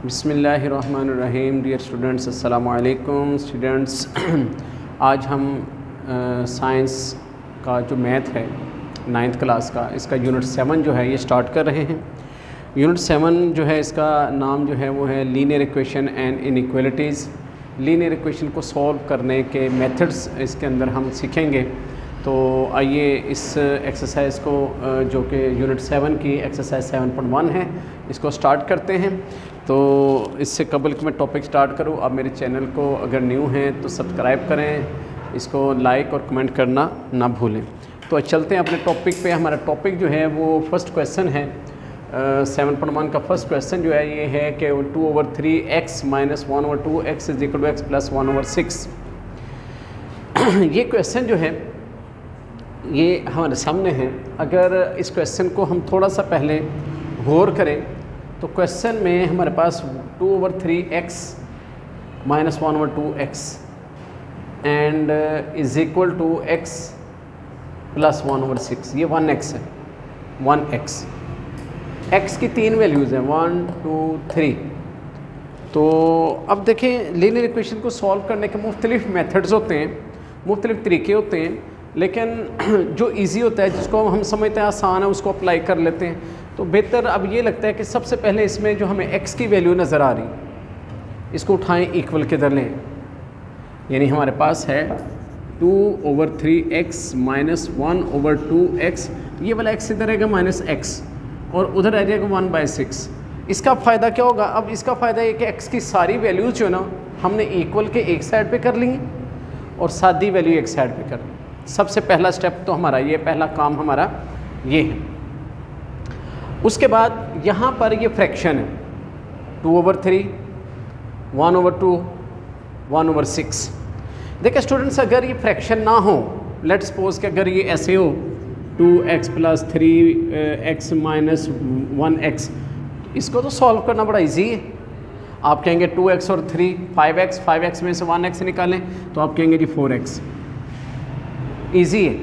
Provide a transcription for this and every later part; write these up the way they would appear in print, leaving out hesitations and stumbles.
बिस्मिल्लाहिर्रहमानिर्रहीम। Dear students, अस्सलामु अलैकुम स्टूडेंट्स। आज हम साइंस का जो मैथ है 9th क्लास का, इसका यूनिट 7 जो है ये स्टार्ट कर रहे हैं। यूनिट 7 जो है इसका नाम जो है वो है linear equation and inequalities. Linear equation को सॉल्व करने के मेथड्स इसके अंदर हम सीखेंगे। तो आइए इस एक्सरसाइज को जो कि यूनिट 7 की एक्सरसाइज 7.1 है, इसको स्टार्ट करते हैं। तो इससे कबल कि मैं टॉपिक स्टार्ट करूं, आप मेरे चैनल को अगर न्यू हैं तो सब्सक्राइब करें, इसको लाइक और कमेंट करना ना भूलें। तो चलते हैं अपने टॉपिक पे। हमारा टॉपिक जो है वो फर्स्ट क्वेश्चन है। 7.1 का फर्स्ट क्वेश्चन जो है ये है कि 2/3x - 1/2x = x + 1/6। ये क्वेश्चन जो है ये हमारे सामने है। अगर इस क्वेश्चन को हम थोड़ा सा पहले गौर करें तो क्वेश्चन में हमारे पास 2/3x - 1/2x एंड = x + 1/6। ये 1x है, 1x। x की 3 वैल्यूज़ हैं, 1 2 3। तो अब देखें, लीनियर इक्वेशन को सॉल्व करने के मुख्तलिफ मेथड्स होते हैं, मुख्तलिफ तरीके होते हैं, लेकिन जो इजी होता है, जिसको हम समझते हैं आसान है, उसको अप्लाई कर लेते हैं। तो बेहतर अब ये लगता है कि सबसे पहले इसमें जो हमें x की वैल्यू नज़र आ रही, इसको उठाएं, इक्वल किधर लें। यानी हमारे पास है 2/3x - 1/2x। ये वाला x इधर रहेगा -x और उधर आ जाएगा 1/6। इसका फ़ायदा क्या होगा? अब इसका फ़ायदा ये कि x की सारी वैल्यूज़ जो है ना, हमने इक्वल के एक साइड पे कर ली और सादी वैल्यू एक साइड पे कर ली। सबसे पहला स्टेप तो हमारा ये, पहला काम हमारा ये है। उसके बाद यहाँ पर ये फ्रैक्शन है 2/3, 1/2, 1/6। देखिए स्टूडेंट्स, अगर ये फ्रैक्शन ना हो, लेट सपोज कि अगर ये ऐसे हो 2x + 3x - 1x, इसको तो सॉल्व करना बड़ा इजी है। आप कहेंगे 2x और 3 5x, 5x में से 1x निकालें तो आप कहेंगे जी 4x। ईजी है।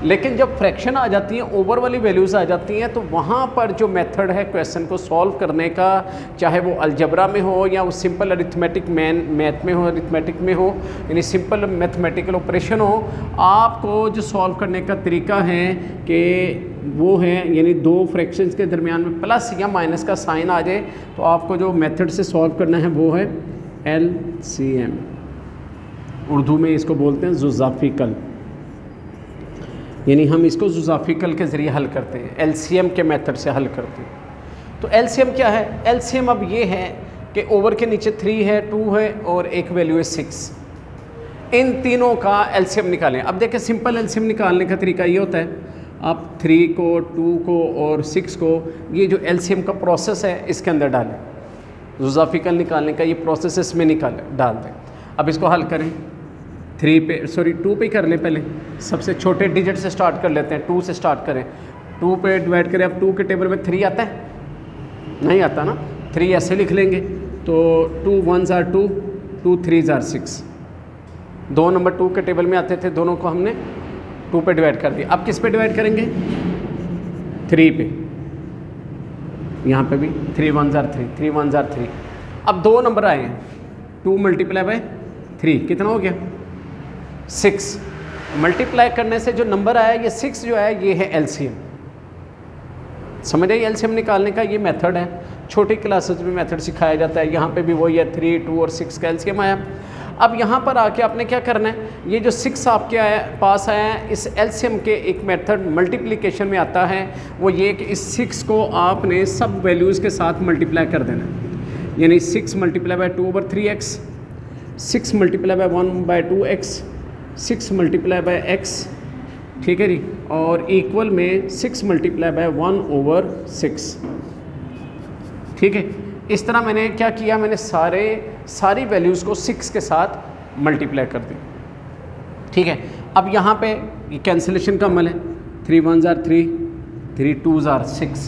लेकिन जब फ्रैक्शन आ जाती है, ओवर वाली वैल्यूज़ आ जाती हैं, तो वहाँ पर जो मेथड है क्वेश्चन को सॉल्व करने का, चाहे वो अलजबरा में हो या वो सिंपल अरिथमेटिक मैथ में हो, अरिथमेटिक में हो, यानी सिंपल मैथमेटिकल ऑपरेशन हो, आपको जो सॉल्व करने का तरीका है कि वो है, यानी दो फ्रैक्शंस के दरमियान में प्लस या माइनस का साइन आ जाए, तो आपको जो मेथड से सॉल्व करना है वो है LCM। उर्दू में इसको बोलते हैं जुज़ाफिकल, यानी हम इसको जुज़ाफिकल के ज़रिए हल करते हैं, LCM के मेथड से हल करते हैं। तो LCM क्या है? LCM अब ये है कि ओवर के नीचे 3 है, 2 है और एक वैल्यू है 6। इन तीनों का LCM निकालें। अब देखें, सिंपल LCM निकालने का तरीका ये होता है, आप 3 को, 2 को और 6 को, ये जो LCM का प्रोसेस है इसके अंदर डालें। जुज़ाफिकल निकालने का ये प्रोसेस इसमें डाल दें। अब इसको हल करें। 2 पे कर लें। पहले सबसे छोटे डिजिट से स्टार्ट कर लेते हैं, 2 से स्टार्ट करें। 2 पे डिवाइड करें। अब 2 के टेबल में 3 आता है? नहीं आता ना। 3 ऐसे लिख लेंगे, तो 2 1s are 2, 2 3s are 6। 2 number 2 के टेबल में आते थे, दोनों को हमने 2 पे डिवाइड कर दिया। अब किस पे डिवाइड करेंगे? 3 पे। यहाँ पे भी 3 1s are 3, 3 1s are 3। अब 2 नंबर आए हैं, 2 × 3 कितना हो गया? 6। मल्टीप्लाई करने से जो नंबर आया, ये 6 जो है ये है LCM। समझ आइए, LCM निकालने का ये मेथड है। छोटी क्लासेस में मेथड सिखाया जाता है। यहाँ पे भी वही है, 3 2 और 6 का LCM आया। अब यहाँ पर आके आपने क्या करना है, ये जो 6 आपके पास आया है, इस LCM के एक मेथड मल्टीप्लिकेशन में आता है, वो ये कि इस 6 को आपने सब वैल्यूज़ के साथ मल्टीप्लाई कर देना। यानी 6 × 2/3x, 6 × 1/2x, 6 × x, ठीक है जी, और इक्वल में 6 × 1/6। ठीक है। इस तरह मैंने क्या किया, मैंने सारी वैल्यूज़ को 6 के साथ मल्टीप्लाई कर दी। ठीक है। अब यहाँ पे ये कैंसिलेशन का अमल है। 3 1s are 3, 3 2s are 6।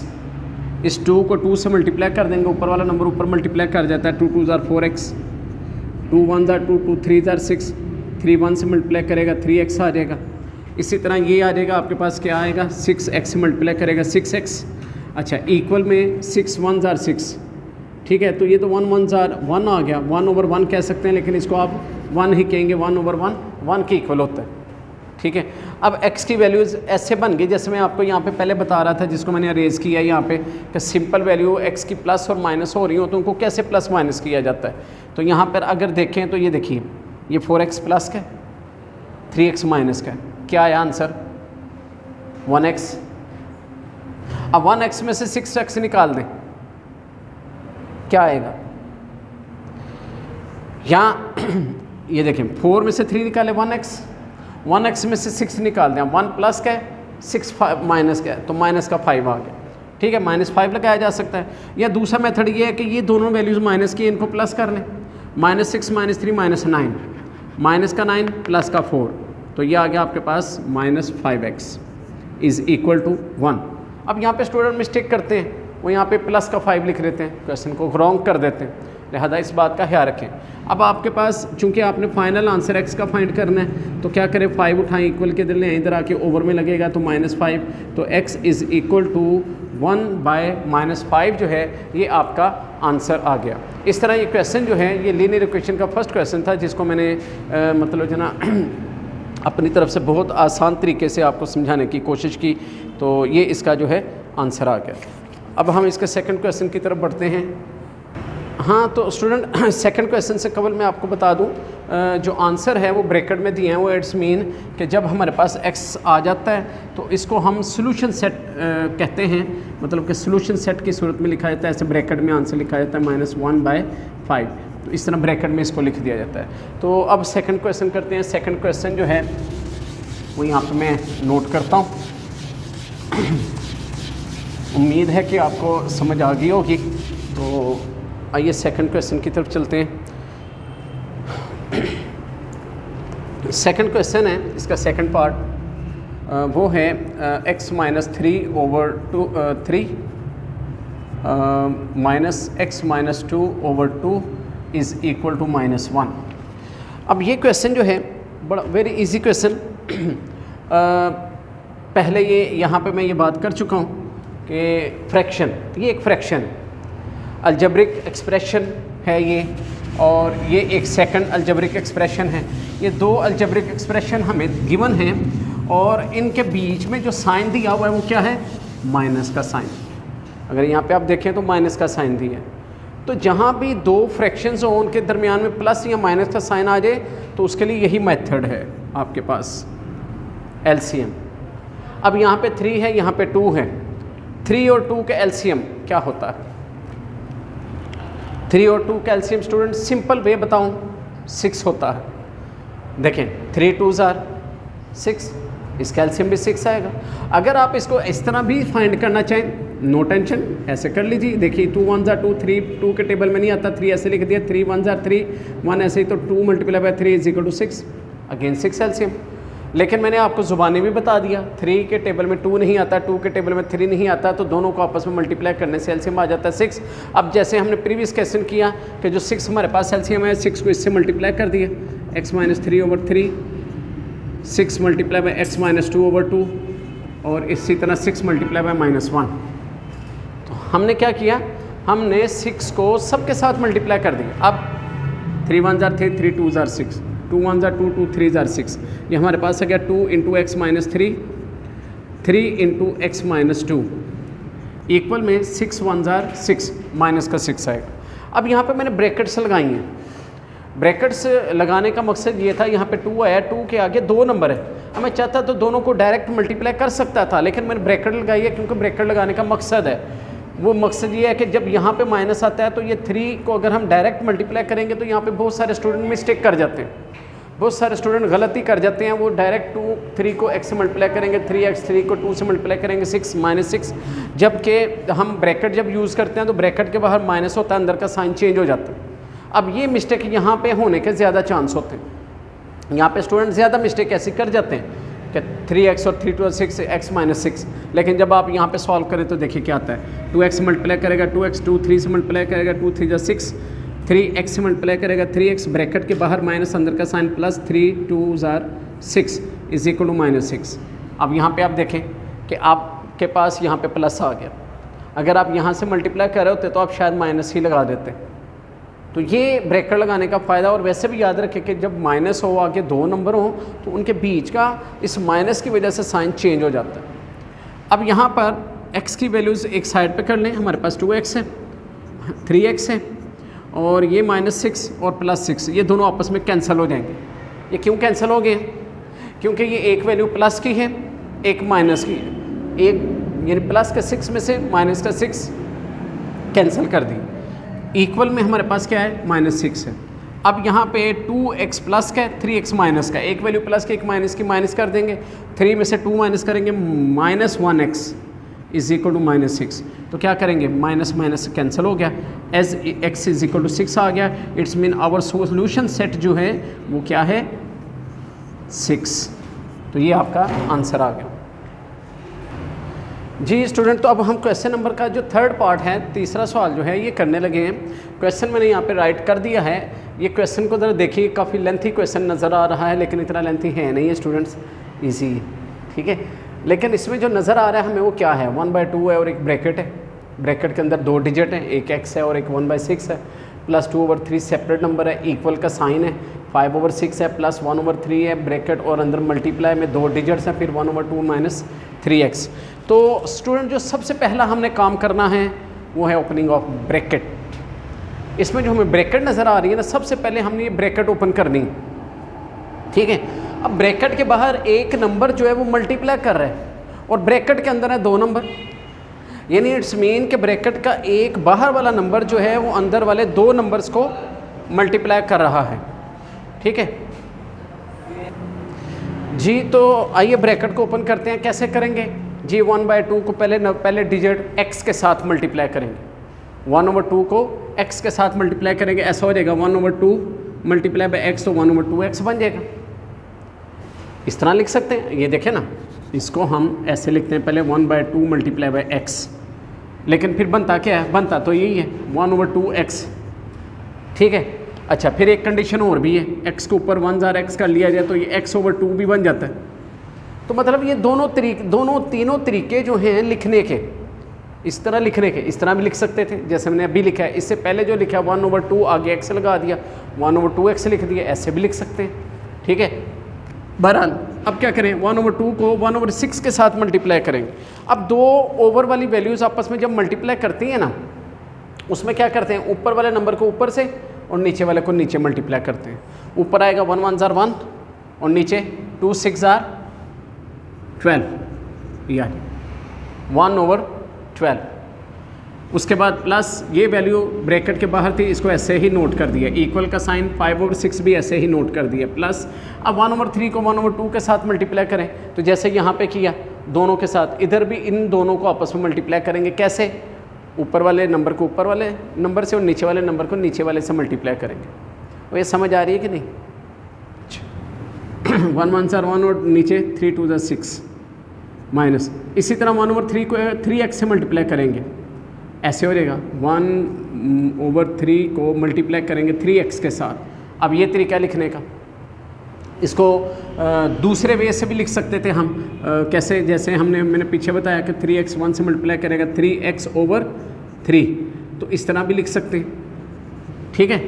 इस 2 को 2 से मल्टीप्लाई कर देंगे, ऊपर वाला नंबर ऊपर मल्टीप्लाई कर जाता है। 2 2s are 4x, 2 1s are 2, 2 3s are 6। 3 1 से मल्टीप्लाई करेगा 3x आ जाएगा। इसी तरह ये आ जाएगा, आपके पास क्या आएगा, 6x से मल्टीप्लाई करेगा 6x। अच्छा, इक्वल में 6 1s are 6, ठीक है, तो ये तो 1 1 1 आ गया, 1/1 कह सकते हैं, लेकिन इसको आप 1 ही कहेंगे, 1/1 1 के इक्वल होता है। ठीक है, अब x की वैल्यूज़ ऐसे बन गई जैसे मैं आपको यहाँ पे पहले बता रहा था, जिसको मैंने अरेज किया यहाँ पे, कि सिंपल वैल्यू x की प्लस और माइनस हो रही हो तो उनको कैसे प्लस माइनस किया जाता है। तो यहाँ पर अगर देखें तो ये देखिए, ये 4x प्लस का 3x माइनस का, क्या आया आंसर 1x। अब 1x में से 6x निकाल दें, क्या आएगा, यहाँ ये देखें 4 में से 3 निकाले 1x में से 6 निकाल दें, 1 प्लस का है 6 माइनस का है, तो माइनस का 5 आ गया। ठीक है, -5 लगाया जा सकता है, या दूसरा मेथड ये है कि ये दोनों वैल्यूज़ माइनस की इनको प्लस कर लें, -6 -3 -9, माइनस का 9 प्लस का 4, तो ये आ गया आपके पास -5x इज़ इक्वल टू 1। अब यहाँ पे स्टूडेंट मिस्टेक करते हैं, वो यहाँ पे प्लस का 5 लिख लेते हैं, क्वेश्चन को रॉन्ग कर देते हैं, लिहाजा इस बात का ख्याल रखें। अब आपके पास चूंकि आपने फाइनल आंसर x का फाइंड करना है, तो क्या करें, 5 उठाएं, इक्वल के दिल इधर आके ओवर में लगेगा, तो -5, तो x इज़ इक्वल टू 1/-5 जो है ये आपका आंसर आ गया। इस तरह ये क्वेश्चन जो है ये लीनियर इक्वेशन का फर्स्ट क्वेश्चन था, जिसको मैंने मतलब जो ना अपनी तरफ से बहुत आसान तरीके से आपको समझाने की कोशिश की, तो ये इसका जो है आंसर आ गया। अब हम इसके सेकंड क्वेश्चन की तरफ बढ़ते हैं। हाँ, तो स्टूडेंट सेकंड क्वेश्चन से कबल मैं आपको बता दूं, जो आंसर है वो ब्रैकेट में दिए हैं, वो इट्स मीन कि जब हमारे पास x आ जाता है तो इसको हम सोल्यूशन सेट कहते हैं, मतलब कि सोल्यूशन सेट की सूरत में लिखा जाता है, ऐसे ब्रैकेट में आंसर लिखा जाता है -1/5, तो इस तरह ब्रैकेट में इसको लिख दिया जाता है। तो अब सेकंड क्वेश्चन करते हैं। सेकंड क्वेश्चन जो है वो यहाँ पर मैं नोट करता हूँ, उम्मीद है कि आपको समझ आ गई होगी। तो आइए सेकंड क्वेश्चन की तरफ चलते हैं। सेकंड क्वेश्चन है, इसका सेकंड पार्ट वो है x - 3/3 -x - 2/2 is equal to -1। अब ये क्वेश्चन जो है बड़ा वेरी इजी क्वेश्चन, पहले ये यहाँ पे मैं ये बात कर चुका हूँ कि फ्रैक्शन, ये एक फ्रैक्शन है, अलजेब्रिक एक्सप्रेशन है ये, और ये एक सेकंड अलजेब्रिक एक्सप्रेशन है। ये दो अलजेब्रिक एक्सप्रेशन हमें गिवन हैं, और इनके बीच में जो साइन दिया हुआ है वो क्या है, माइनस का साइन। अगर यहाँ पे आप देखें तो माइनस का साइन दिया है, तो जहाँ भी दो फ्रैक्शंस हो उनके दरमियान में प्लस या माइनस का साइन आ जाए तो उसके लिए यही मेथड है आपके पास, एलसीएम। अब यहाँ पे 3 है, यहाँ पे 2 है, 3 और 2 के एलसीएम क्या होता है, 3 और 2 का एलसीएम स्टूडेंट सिंपल वे बताऊं 6 होता है। देखें 3 2s are 6, इसका एलसीएम भी 6 आएगा। अगर आप इसको इस तरह भी फाइंड करना चाहें, नो टेंशन, ऐसे कर लीजिए। देखिए 2 1s are 2, 3 2 के टेबल में नहीं आता, 3 ऐसे लिख दिया, 3 1s are 3, 1 ऐसे ही, तो 2 × 3 is equal to 6, again 6 LCM. लेकिन मैंने आपको ज़ुबानी भी बता दिया, 3 के टेबल में 2 नहीं आता, 2 के टेबल में 3 नहीं आता, तो दोनों को आपस में मल्टीप्लाई करने से एलसीएम आ जाता है 6। अब जैसे हमने प्रीवियस क्वेश्चन किया कि जो 6 हमारे पास एलसीएम है, 6 को इससे मल्टीप्लाई कर दिया, x - 3/3, 6 × x - 2/2, और इसी तरह 6 × -1। तो हमने क्या किया, हमने 6 को सबके साथ मल्टीप्लाई कर दिया। अब 3 1s are 3, 3 2s are 6, 2 1s are 2, 2 3s are 6, ये हमारे पास आ गया 2 × x - 3, 3 × x - 2 इक्वल में 6 1s are 6, माइनस का 6 आएगा। अब यहाँ पे मैंने ब्रैकेट्स लगाई हैं। ब्रैकेट्स लगाने का मकसद ये था, यहाँ पे 2 आया, 2 के आगे 2 नंबर है, अब मैं चाहता तो दोनों को डायरेक्ट मल्टीप्लाई कर सकता था, लेकिन मैंने ब्रैकेट लगाई है क्योंकि ब्रैकेट लगाने का मकसद है, वो मकसद ये है कि जब यहाँ पे माइनस आता है तो ये 3 को अगर हम डायरेक्ट मल्टीप्लाई करेंगे तो यहाँ पे बहुत सारे स्टूडेंट मिस्टेक कर जाते हैं, बहुत सारे स्टूडेंट गलती कर जाते हैं। वो डायरेक्ट 3 को x से मल्टीप्लाई करेंगे, 3x, 3 को 2 से मल्टीप्लाई करेंगे, 6 -6, जबकि हम ब्रैकेट जब यूज़ करते हैं तो ब्रैकेट के बाहर माइनस होता है, अंदर का साइन चेंज हो जाता है। अब ये मिस्टेक यहाँ पे होने के ज़्यादा चांस होते हैं, यहाँ पे स्टूडेंट ज़्यादा मिस्टेक ऐसी कर जाते हैं कि 3x और 3 2 और 6 x - 6, लेकिन जब आप यहाँ पे सॉल्व करें तो देखिए क्या आता है, 2x मल्टीप्लाई करेगा 2x, 2 3 से मल्टीप्लाई करेगा 2 3 6, 3x से मल्टीप्लाई करेगा 3x, ब्रैकेट के बाहर माइनस, अंदर का sign plus, 3 2s are 6 is equal to -6। अब यहाँ पे आप देखें कि आपके पास यहाँ पे प्लस आ गया। अगर आप यहाँ से मल्टीप्लाई कर रहे होते तो आप शायद माइनस ही लगा देते। तो ये ब्रैकेट लगाने का फ़ायदा। और वैसे भी याद रखें कि जब माइनस हो आगे दो नंबर हो तो उनके बीच का इस माइनस की वजह से साइन चेंज हो जाता है। अब यहाँ पर x की वैल्यूज़ एक साइड पे कर लें, हमारे पास 2x है, 3x है और ये -6 और +6, ये दोनों आपस में कैंसिल हो जाएंगे। ये क्यों कैंसिल हो गए? क्योंकि ये एक वैल्यू प्लस की है, एक माइनस की है। एक यानी प्लस का 6 में से माइनस का 6 कैंसिल कर दी। इक्वल में हमारे पास क्या है? -6 है। अब यहाँ पे 2x प्लस का है, 3x माइनस का, एक वैल्यू प्लस की एक माइनस की माइनस कर देंगे, 3 में से 2 माइनस करेंगे, -1x इज इक्वल टू -6। तो क्या करेंगे? माइनस माइनस कैंसिल हो गया, as x is equal to 6 आ गया। It's mean our solution set जो है वो क्या है? 6। तो ये आपका आंसर आ गया जी स्टूडेंट। तो अब हम क्वेश्चन नंबर का जो थर्ड पार्ट है, तीसरा सवाल जो है ये करने लगे हैं। क्वेश्चन मैंने यहाँ पे राइट कर दिया है। ये क्वेश्चन को ज़रा देखिए, काफ़ी लेंथी क्वेश्चन नज़र आ रहा है लेकिन इतना लेंथी है नहीं है स्टूडेंट्स, ईजी, ठीक है। लेकिन इसमें जो नज़र आ रहा है हमें वो क्या है? 1/2 है और एक ब्रैकेट है, ब्रैकेट के अंदर 2 डिजिट हैं, एक x है और एक 1/6 है, +2/3 सेपरेट नंबर है, इक्वल का साइन है, 5/6 है, +1/3 है, ब्रैकेट और अंदर मल्टीप्लाई में 2 डिजिट्स हैं, फिर 1/2 -3x। तो स्टूडेंट जो सबसे पहला हमने काम करना है वो है ओपनिंग ऑफ ब्रैकेट। इसमें जो हमें ब्रैकेट नज़र आ रही है ना, सबसे पहले हमने ये ब्रैकेट ओपन करनी, ठीक है। अब ब्रैकेट के बाहर एक नंबर जो है वो मल्टीप्लाई कर रहा है और ब्रैकेट के अंदर है 2 नंबर, यानी इट्स मीन कि ब्रैकेट का एक बाहर वाला नंबर जो है वो अंदर वाले 2 नंबर्स को मल्टीप्लाई कर रहा है, ठीक है जी। तो आइए ब्रैकेट को ओपन करते हैं। कैसे करेंगे जी? 1/2 को पहले डिजिट x के साथ मल्टीप्लाई करेंगे, 1/2 को x के साथ मल्टीप्लाई करेंगे, ऐसा हो जाएगा 1/2 मल्टीप्लाई बाय x, तो 1/2x बन जाएगा। इस तरह लिख सकते हैं, ये देखें ना, इसको हम ऐसे लिखते हैं, पहले 1/2 मल्टीप्लाई बाय x, लेकिन फिर बनता क्या है? बनता तो यही है 1/2x, ठीक है। अच्छा, फिर एक कंडीशन और भी है, x के ऊपर 1x कर लिया जाए तो ये x/2 भी बन जाता है। तो मतलब ये तीनों तरीके जो हैं लिखने के, इस तरह लिखने के, इस तरह भी लिख सकते थे जैसे मैंने अभी लिखा है। इससे पहले जो लिखा 1/2 आगे x लगा दिया, 1/2x लिख दिया, ऐसे भी लिख सकते हैं, ठीक है। बहरहाल अब क्या करें? 1/2 को 1/6 के साथ मल्टीप्लाई करेंगे। अब 2 ओवर वाली वैल्यूज़ आपस में जब मल्टीप्लाई करती हैं ना, उसमें क्या करते हैं? ऊपर वाले नंबर को ऊपर से और नीचे वाले को नीचे मल्टीप्लाई करते हैं। ऊपर आएगा 1 1 ज़ार 1 और नीचे 2 6 ज़ार 12, यानी 1/12। उसके बाद प्लस ये वैल्यू ब्रैकेट के बाहर थी, इसको ऐसे ही नोट कर दिया, इक्वल का साइन 5/6 भी ऐसे ही नोट कर दिया, प्लस अब 1/3 को 1/2 के साथ मल्टीप्लाई करें, तो जैसे यहाँ पे किया दोनों के साथ, इधर भी इन दोनों को आपस में मल्टीप्लाई करेंगे। कैसे? ऊपर वाले नंबर को ऊपर वाले नंबर से और नीचे वाले नंबर को नीचे वाले से मल्टीप्लाई करेंगे। और ये समझ आ रही है कि नहीं? 1 1 ज़ार 1 और नीचे 3 2 ज़ार 6 माइनस, इसी तरह 1/3 को 3x से मल्टीप्लाई करेंगे, ऐसे हो जाएगा 1/3 को मल्टीप्लाई करेंगे 3x के साथ। अब ये तरीका लिखने का, इसको दूसरे वे से भी लिख सकते थे हम, कैसे? जैसे मैंने पीछे बताया कि 3x 1 से मल्टीप्लाई करेगा 3x/3, तो इस तरह भी लिख सकते हैं, ठीक है।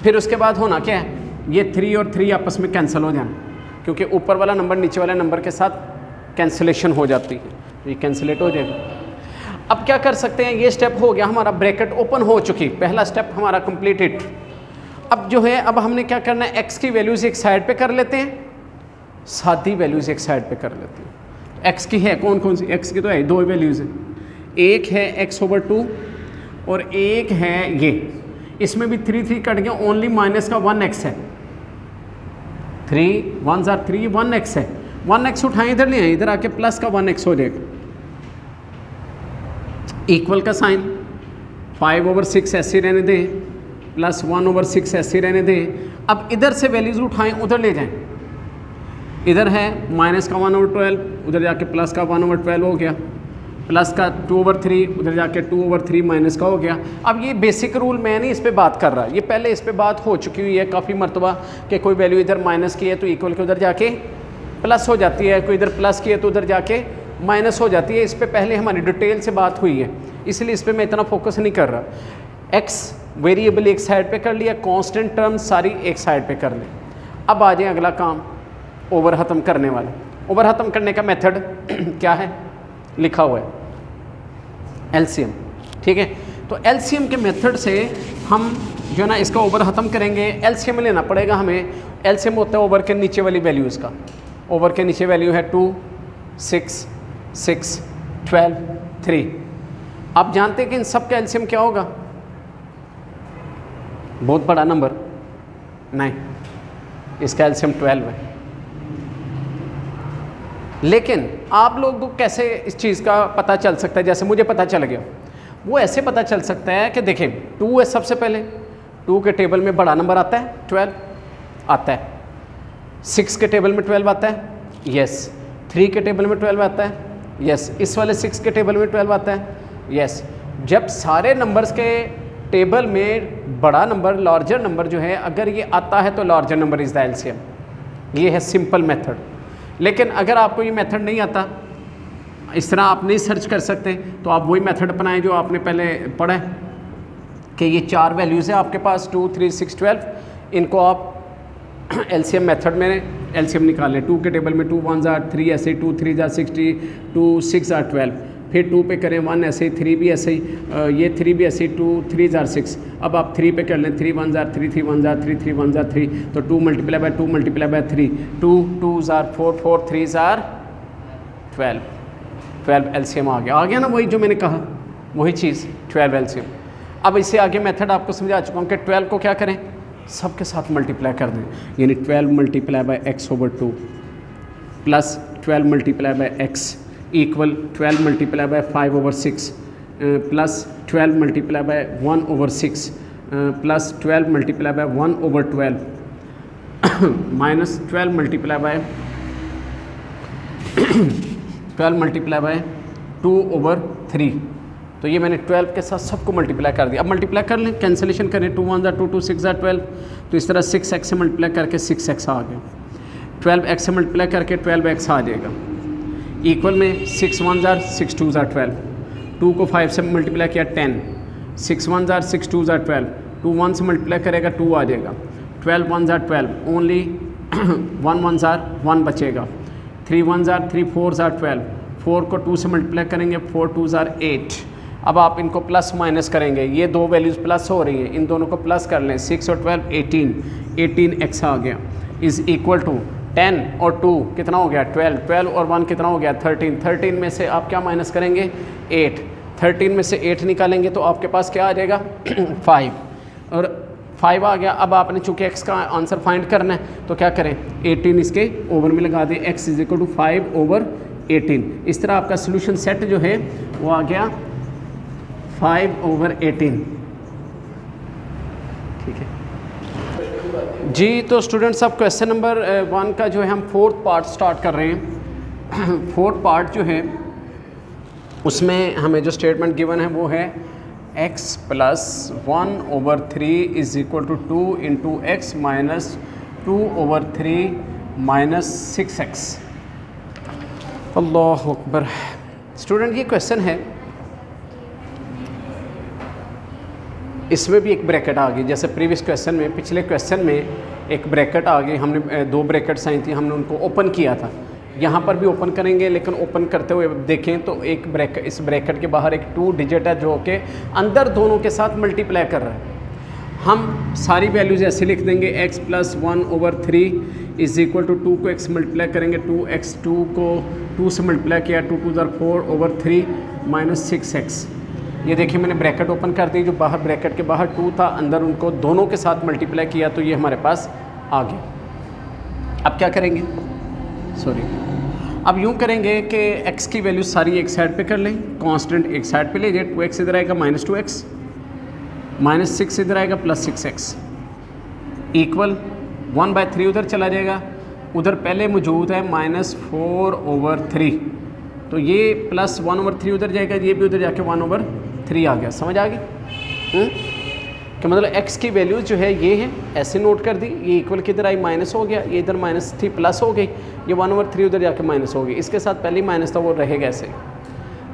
फिर उसके बाद होना क्या है? ये 3 और 3 आपस में कैंसिल हो जाना, क्योंकि ऊपर वाला नंबर नीचे वाले नंबर के साथ कैंसिलेशन हो जाती है, तो ये कैंसिलेट हो जाएगा। अब क्या कर सकते हैं? ये स्टेप हो गया हमारा, ब्रैकेट ओपन हो चुकी, पहला स्टेप हमारा कंप्लीटेड। अब जो है, अब हमने क्या करना है? x की वैल्यूज़ एक साइड पे कर लेते हैं, सादी वैल्यूज़ एक साइड पे कर लेते हैं। x की है कौन कौन सी? x की तो है 2 वैल्यूज़ हैं, एक है x/2 और एक है ये, इसमें भी 3 3 कट गया, ओनली माइनस का 1x है, 3 1 ज़ार 3 1x है, 1x उठाएं इधर ले आए, इधर आके प्लस का 1x हो जाएगा, इक्वल का साइन 5/6 ऐसे रहने दें, प्लस 1/6 ऐसे रहने दें। अब इधर से वैल्यूज़ उठाएं उधर ले जाएं, इधर है माइनस का 1/12, उधर जाके प्लस का 1/12 हो गया, प्लस का 2/3, उधर जाके 2/3 माइनस का हो गया। अब ये बेसिक रूल मैं नहीं इस पर बात कर रहा, ये पहले इस पर बात हो चुकी हुई है काफ़ी मरतबा कि कोई वैल्यू इधर माइनस की है तो इक्वल के उधर जाके प्लस हो जाती है, कोई इधर प्लस की है तो उधर जाके माइनस हो जाती है। इस पे पहले हमारी डिटेल से बात हुई है, इसलिए इस पे मैं इतना फोकस नहीं कर रहा। एक्स वेरिएबल एक साइड पे कर लिया, कांस्टेंट टर्म सारी एक साइड पे कर ली। अब आ जाए अगला काम, ओवर ख़त्म करने वाला। ओवर ख़त्म करने का मेथड क्या है, लिखा हुआ है एलसीएम। ठीक है, तो एलसीएम के मेथड से हम जो है ना इसका ओवर ख़त्म करेंगे। एलसीएम लेना पड़ेगा हमें। एलसीएम होता है ओवर के नीचे वाली वैल्यूज़ का। ओवर के नीचे वैल्यू है 2, 6, 6, 12, 3। आप जानते हैं कि इन सब का एलसीएम क्या होगा, बहुत बड़ा नंबर नहीं, इसका एलसीएम 12 है। लेकिन आप लोगों को कैसे इस चीज़ का पता चल सकता है, जैसे मुझे पता चल गया, वो ऐसे पता चल सकता है कि देखें 2 है सबसे पहले, 2 के टेबल में बड़ा नंबर आता है 12 आता है, 6 के टेबल में 12 आता है, यस, 3 के टेबल में 12 आता है, यस, इस वाले 6 के टेबल में 12 आता है, यस। जब सारे नंबर्स के टेबल में बड़ा नंबर, लार्जर नंबर जो है अगर ये आता है तो larger number is the LCM. ये है सिंपल मेथड। लेकिन अगर आपको ये मेथड नहीं आता, इस तरह आप नहीं सर्च कर सकते, तो आप वही मेथड अपनाएं जो आपने पहले पढ़ा है कि ये 4 वैल्यूज़ हैं आपके पास 2, 3, 6, 12। इनको आप एलसीएम मेथड में एलसीएम निकाल लें। 2 के टेबल में 2 1 जार 3 ऐसे ही, 2 3 जार 60, 2 6 जार 12, फिर 2 पे करें 1 ऐसे ही, 3 भी ऐसे ही, ये 3 भी ऐसे ही, 2 3 जार 6। अब आप 3 पे कर लें, 3 1 जार 3, 3 1 जार 3, 3 1 जार 3, तो 2 मल्टीप्लाई बाय 2 मल्टीप्लाई बाय 3, 2 2 जार 4, 4 3 जार 12, 12 एलसीएम आ गया ना, वही जो मैंने कहा वही चीज़ 12 एलसीएम। अब इससे आगे मेथड आपको समझा चुका हूँ कि 12 को क्या करें, सबके साथ मल्टीप्लाई कर दें, यानी 12 multiply by x over 2 plus 12 multiply by x equal 12 multiply by 5 over 6 plus 12 multiply by 1 over 6 plus 12 multiply by 1 over 12 minus 12 multiply by 12 multiply by 2 over 3। तो ये मैंने 12 के साथ सबको मल्टीप्लाई कर दिया। अब मल्टीप्लाई कर लें, कैंसिलेशन करें, 2 1 जार 2, 2 6 जार 12, तो इस तरह 6x से मल्टीप्लाई करके 6x आ गया, 12x से मल्टीप्लाई करके 12x आ जाएगा, इक्वल में 6 1 जार 6 2 जार 12, 2 को 5 से मल्टीप्लाई किया 10, 6 1 जार 6 2 जार 12, 2 1 से मल्टीप्लाई करेगा 2 आ जाएगा, 12 1 जार 12, ओनली 1 1 जार 1 बचेगा, 3 1 जार 3 4 जार 12, 4 को 2 से मल्टीप्लाई करेंगे 4 2 जार 8। अब आप इनको प्लस माइनस करेंगे, ये दो वैल्यूज़ प्लस हो रही हैं, इन दोनों को प्लस कर लें, 6 और 12 18, 18x आ गया, इज़ इक्वल टू 10 और 2 कितना हो गया 12, 12 और 1 कितना हो गया 13, 13 में से आप क्या माइनस करेंगे 8, 13 में से 8 निकालेंगे तो आपके पास क्या आ जाएगा 5, और 5 आ गया। अब आपने चूँकि x का आंसर फाइंड करना है तो क्या करें 18 इसके ओवर में लगा दें, x is equal to 5 over 18। इस तरह आपका सोल्यूशन सेट जो है वो आ गया 5 ओवर 18। ठीक है जी, तो स्टूडेंट्स अब क्वेश्चन नंबर 1 का जो है हम 4th पार्ट स्टार्ट कर रहे हैं। 4th पार्ट जो है उसमें हमें जो स्टेटमेंट गिवन है वो है x plus 1 over 3 is equal to 2 into x minus 2 over 3 minus 6x। अल्लाह अकबर। स्टूडेंट ये क्वेश्चन है, इसमें भी एक ब्रैकेट आ गई, जैसे प्रीवियस क्वेश्चन में, पिछले क्वेश्चन में एक ब्रैकेट आ गई, हमने 2 ब्रैकेट्स आई थी, हमने उनको ओपन किया था, यहाँ पर भी ओपन करेंगे, लेकिन ओपन करते हुए देखें तो एक ब्रैकेट, इस ब्रैकेट के बाहर एक 2 डिजिट है जो कि अंदर दोनों के साथ मल्टीप्लाई कर रहा है। हम सारी वैल्यूज़ ऐसे लिख देंगे, x plus 1 over 3 is equal to 2 को x मल्टीप्लाई करेंगे, 2x, 2 को 2 से मल्टीप्लाई किया, 2 2 जार 4 ओवर 3 माइनस 6x। ये देखिए मैंने ब्रैकेट ओपन कर दी, जो बाहर ब्रैकेट के बाहर 2 था, अंदर उनको दोनों के साथ मल्टीप्लाई किया तो ये हमारे पास आ गया। अब क्या करेंगे, सॉरी, अब यूँ करेंगे कि x की वैल्यू सारी एक साइड पे कर लें, कांस्टेंट एक साइड पे ले जाए, 2x इधर आएगा माइनस 2x, माइनस 6 इधर आएगा प्लस 6x, इक्वल 1/3 उधर चला जाएगा, उधर पहले मौजूद है माइनस 4 ओवर 3, तो ये प्लस 1 ओवर 3 उधर जाएगा, ये भी उधर जाके 1 ओवर 3 आ गया। समझ आ गई? कि मतलब x की वैल्यूज जो है ये है, ऐसे नोट कर दी, ये इक्वल किधर आई माइनस हो गया, ये इधर माइनस थी प्लस हो गई, ये 1/3 उधर जाके माइनस हो गई, इसके साथ पहले ही माइनस था वो रहेगा ऐसे।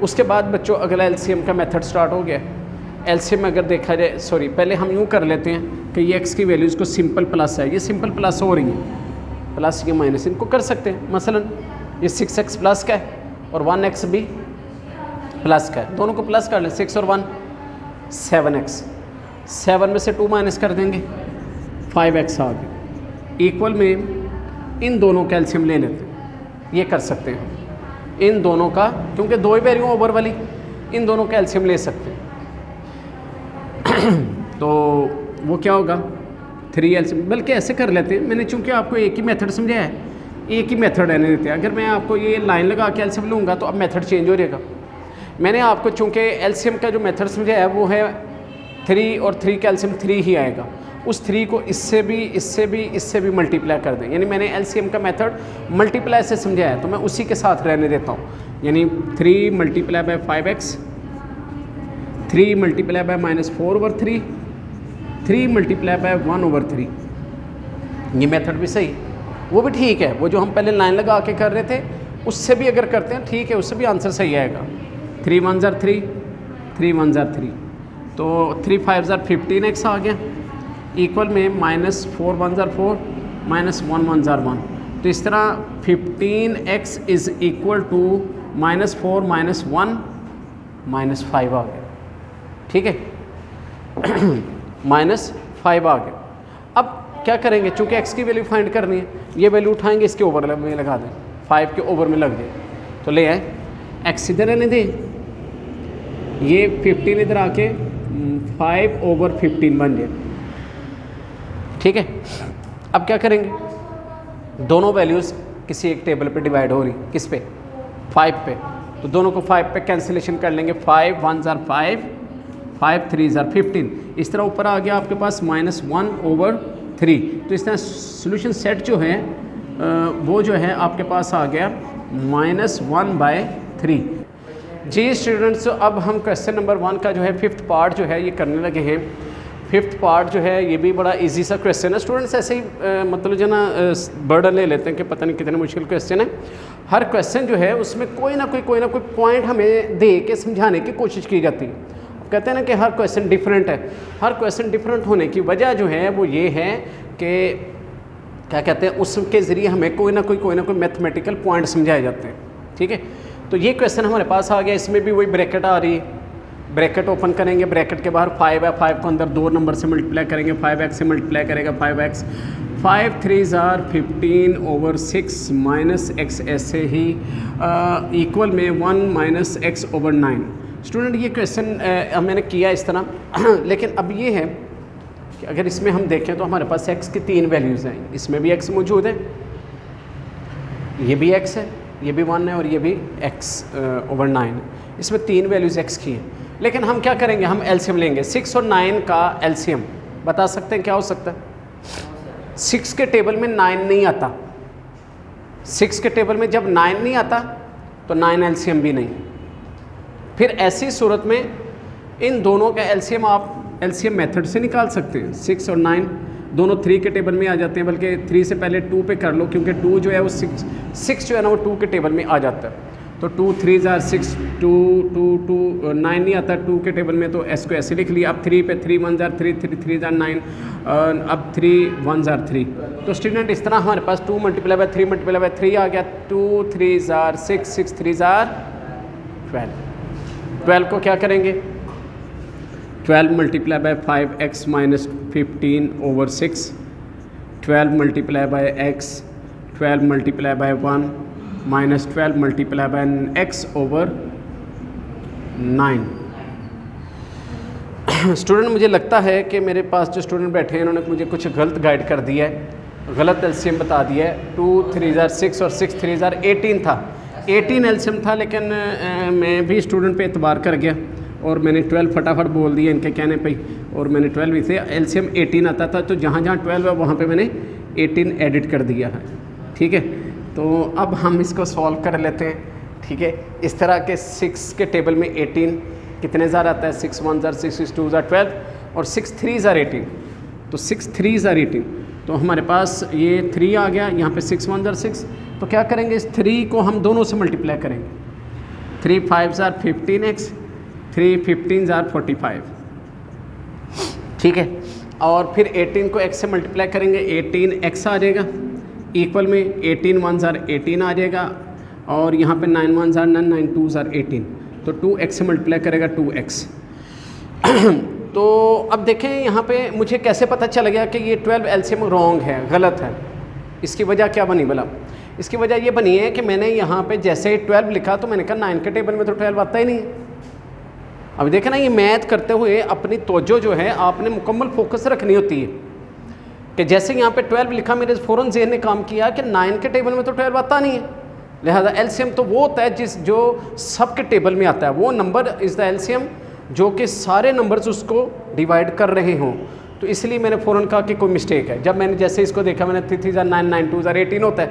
उसके बाद बच्चों अगला एलसीएम का मेथड स्टार्ट हो गया। एलसीएम अगर देखा जाए, सॉरी पहले हम यूँ कर लेते हैं कि ये x की वैल्यूज़ को सिंपल प्लस है, ये सिंपल प्लस हो रही है, प्लस ये माइनस इनको कर सकते हैं। मसलन ये 6x प्लस का है और 1x भी प्लस का है, दोनों को प्लस कर लें, 6 और 1 7x, 7 में से 2 माइनस कर देंगे 5x आ गया। इक्वल में इन दोनों का एलसीएम ले लेते हैं, ये कर सकते हैं इन दोनों का, क्योंकि दो ही वैल्यू ओवर वाली, इन दोनों का एलसीएम ले सकते हैं। तो वो क्या होगा 3 एलसीएम, बल्कि ऐसे कर लेते हैं, मैंने चूंकि आपको एक ही मेथड समझाया है, एक ही मेथड रहने देते हैं। अगर मैं आपको ये लाइन लगा के एलसीएम लूँगा तो अब मेथड चेंज हो जाएगा। मैंने आपको चूंकि एलसीएम का जो मेथड समझाया है वो है 3 और 3 का एलसीएम 3 ही आएगा, उस 3 को इससे भी इससे भी इससे भी मल्टीप्लाई कर दें, यानी मैंने एलसीएम का मेथड मल्टीप्लाई से समझाया है तो मैं उसी के साथ रहने देता हूँ। यानी 3 multiply by 5x, 3 multiply by -4/3, 3 multiply by 1/3। ये मेथड भी सही, वो भी ठीक है, वो जो हम पहले लाइन लगा के कर रहे थे उससे भी अगर करते हैं ठीक है, उससे भी आंसर सही आएगा। 3 1 ज़ार 3, 3 1 ज़ार 3, तो 3 5 ज़ार 15x आ गया, इक्वल में -4 1 ज़ार 4, -1 1 ज़ार 1। तो इस तरह 15x इज़ इक्वल टू -4 -1 -5 आ गया, ठीक है -5 आ गया। अब क्या करेंगे, चूँकि x की वैल्यू फाइंड करनी है, ये वैल्यू उठाएंगे इसके ओवर में लगा दें, 5 के ओवर में लग जाए, तो ले आए x इधर रहने दें, ये 15 इधर आके 5/15 बन जाए, ठीक है। अब क्या करेंगे, दोनों वैल्यूज़ किसी एक टेबल पे डिवाइड हो रही, किस पे 5 पे, तो दोनों को 5 पे कैंसिलेशन कर लेंगे, 5 1 ज़ार 5, 5 3 ज़ार 15, इस तरह ऊपर आ गया आपके पास -1/3। तो इस तरह सोल्यूशन सेट जो है वो जो है आपके पास आ गया -1/3। जी स्टूडेंट्स, अब हम क्वेश्चन नंबर 1 का जो है 5th पार्ट जो है ये करने लगे हैं। 5th पार्ट जो है ये भी बड़ा इजी सा क्वेश्चन है। स्टूडेंट्स ऐसे ही मतलब जो ना बर्डन ले लेते हैं कि पता नहीं कितने मुश्किल क्वेश्चन है। हर क्वेश्चन जो है उसमें कोई ना कोई पॉइंट हमें दे के समझाने की कोशिश की जाती है। कहते हैं ना कि हर क्वेश्चन डिफरेंट है। हर क्वेश्चन डिफरेंट होने की वजह जो है वो ये है कि क्या कहते हैं, उसके ज़रिए हमें कोई ना कोई मैथमेटिकल पॉइंट समझाए जाते हैं, ठीक है। तो ये क्वेश्चन हमारे पास आ गया, इसमें भी वही ब्रैकेट आ रही है, ब्रैकेट ओपन करेंगे, ब्रैकेट के बाहर 5 है, 5 को अंदर 2 नंबर से मल्टीप्लाई करेंगे, 5x से मल्टीप्लाई करेगा 5x, 5 3 ज़ार 15/6 माइनस x ऐसे ही इक्वल में 1 - x/9। स्टूडेंट ये क्वेश्चन मैंने किया इस तरह लेकिन अब ये है कि अगर इसमें हम देखें तो हमारे पास x की 3 वैल्यूज़ हैं, इसमें भी x मौजूद है, ये भी x है, ये भी 1 है और ये भी x/9 है। इसमें 3 वैल्यूज़ x की हैं। लेकिन हम क्या करेंगे, हम एलसीएम लेंगे। 6 और 9 का एलसीएम बता सकते हैं क्या हो सकता है? 6 के टेबल में 9 नहीं आता। 6 के टेबल में जब 9 नहीं आता तो 9 एलसीएम भी नहीं। फिर ऐसी सूरत में इन दोनों का एलसीएम आप एलसीएम मेथड से निकाल सकते हैं। 6 और 9 दोनों 3 के टेबल में आ जाते हैं, बल्कि 3 से पहले 2 पे कर लो, क्योंकि 2 जो है वो 6 जो है ना वो 2 के टेबल में आ जाता है। तो 2 3 ज़ार 6, 2 2 2 9 नहीं आता 2 के टेबल में, तो एस को ऐसे लिख लिया। अब 3 पे 3 1 ज़ार 3, 3 ज़ार 9, अब 3 1 ज़ार 3। तो स्टूडेंट इस तरह हमारे पास 2 × 3 × 3 आ गया। 2 3 ज़ार 6, 6 3 ज़ार 12। 12 को क्या करेंगे, 12 × 5x - 15/6, 12 × x, 12 × 1 - 12 × x/9। स्टूडेंट मुझे लगता है कि मेरे पास जो स्टूडेंट बैठे हैं इन्होंने मुझे कुछ गलत गाइड कर दिया है, गलत एलसीएम बता दिया है। 2 3 ज़ार 6 और 6 3 ज़ार 18 था, 18 एलसीएम था, लेकिन मैं भी स्टूडेंट पे एतबार कर गया और मैंने 12 फटाफट बोल दिया इनके कहने पे, और मैंने 12 इसे एलसीएम 18 आता था, तो जहाँ जहाँ 12 है वहाँ पे मैंने 18 एडिट कर दिया है, ठीक है। तो अब हम इसको सॉल्व कर लेते हैं, ठीक है। इस तरह के 6 के टेबल में 18 कितने ज़ार आता है, 6 1 ज़ार 6, 6 2 ज़ार 12, और 6 3s are 18, तो 6 3s are 18, तो हमारे पास ये 3 आ गया, यहाँ पे 6 1s are 6, तो क्या करेंगे इस 3 को हम दोनों से मल्टीप्लाई करेंगे, 3 5s are 15x, 3 15s are 45, ठीक है। और फिर 18 को x से मल्टीप्लाई करेंगे, 18x आ जाएगा, इक्वल में 18 1s are 18 आ जाएगा, और यहाँ पे 9 1s are 9, 9 2s are 18, तो 2x से मल्टीप्लाई करेगा 2x। तो अब देखें यहाँ पे मुझे कैसे पता चल गया कि ये 12 एलसीएम रॉन्ग है, गलत है। इसकी वजह क्या बनी भला? इसकी वजह ये बनी है कि मैंने यहाँ पे जैसे ही 12 लिखा तो मैंने कहा 9 के टेबल में तो 12 आता ही नहीं है। अब देखें ना, ये मैथ करते हुए अपनी तवज्जो जो है आपने मुकम्मल फोकस रखनी होती है कि जैसे यहाँ पे 12 लिखा मेरे फ़ौरन ज़हन ने काम किया कि 9 के टेबल में तो 12 आता नहीं है, लिहाजा एलसीएम तो वो होता है जो सब के टेबल में आता है, वो नंबर इज़ द एलसीएम जो कि सारे नंबर्स उसको डिवाइड कर रहे हों। तो इसलिए मैंने फ़ौरन कहा कि कोई मिस्टेक है। जब मैंने जैसे इसको देखा, मैंने 3 3s are 9, 9 2s are 18 होता है,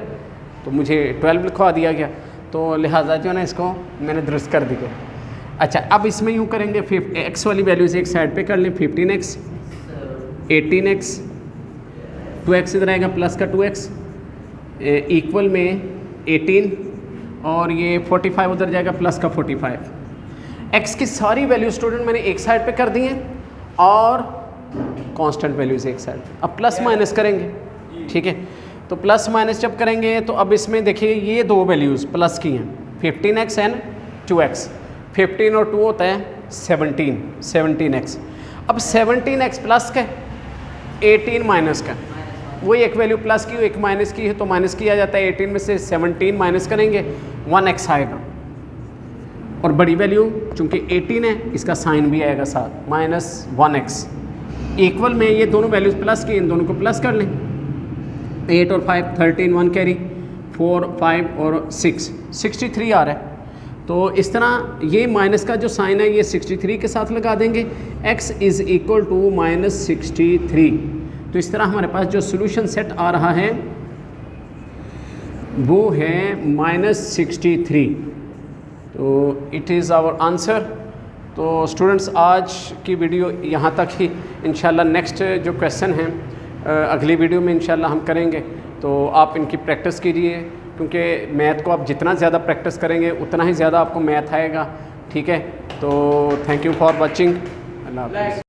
तो मुझे 12 लिखवा दिया गया, तो लिहाजा जो है ना इसको मैंने दुरुस्त कर दिया। अच्छा, अब इसमें यूँ करेंगे, एक्स वाली वैल्यूज़ एक साइड पे कर लें, 15x 18x, 2x इधर आएगा प्लस का 2x, इक्वल में 18, और ये 45 उधर जाएगा प्लस का 45। x की सारी वैल्यू स्टूडेंट मैंने एक साइड पे कर दी हैं और कांस्टेंट वैल्यूज़ एक साइड। अब प्लस माइनस करेंगे, ठीक है। तो प्लस माइनस जब करेंगे तो अब इसमें देखिए ये दो वैल्यूज़ प्लस की हैं, 15x एंड 2x, 15 और 2 होता है 17x। अब 17x प्लस का, 18 माइनस का, वही एक वैल्यू प्लस की एक माइनस की है, तो माइनस किया जाता है, 18 में से 17 माइनस करेंगे 1x आएगा, और बड़ी वैल्यू चूँकि 18 है इसका साइन भी आएगा साथ, -1x, इक्वल में ये दोनों वैल्यूज़ प्लस की, इन दोनों को प्लस कर लें, 8 और 5 13, 1 कैरी, 4 5 और 6 63 आ रहा है। तो इस तरह ये माइनस का जो साइन है ये 63 के साथ लगा देंगे, x इज़ इक्वल टू -63। तो इस तरह हमारे पास जो सोल्यूशन सेट आ रहा है वो है -63, तो इट इज़ आवर आंसर। तो स्टूडेंट्स आज की वीडियो यहाँ तक ही, इंशाल्लाह नेक्स्ट जो क्वेश्चन हैं अगली वीडियो में इंशाल्लाह हम करेंगे, तो आप इनकी प्रैक्टिस कीजिए, क्योंकि मैथ को आप जितना ज़्यादा प्रैक्टिस करेंगे उतना ही ज़्यादा आपको मैथ आएगा, ठीक है। तो थैंक यू फॉर वॉचिंग, अल्लाह हाफ़िज़।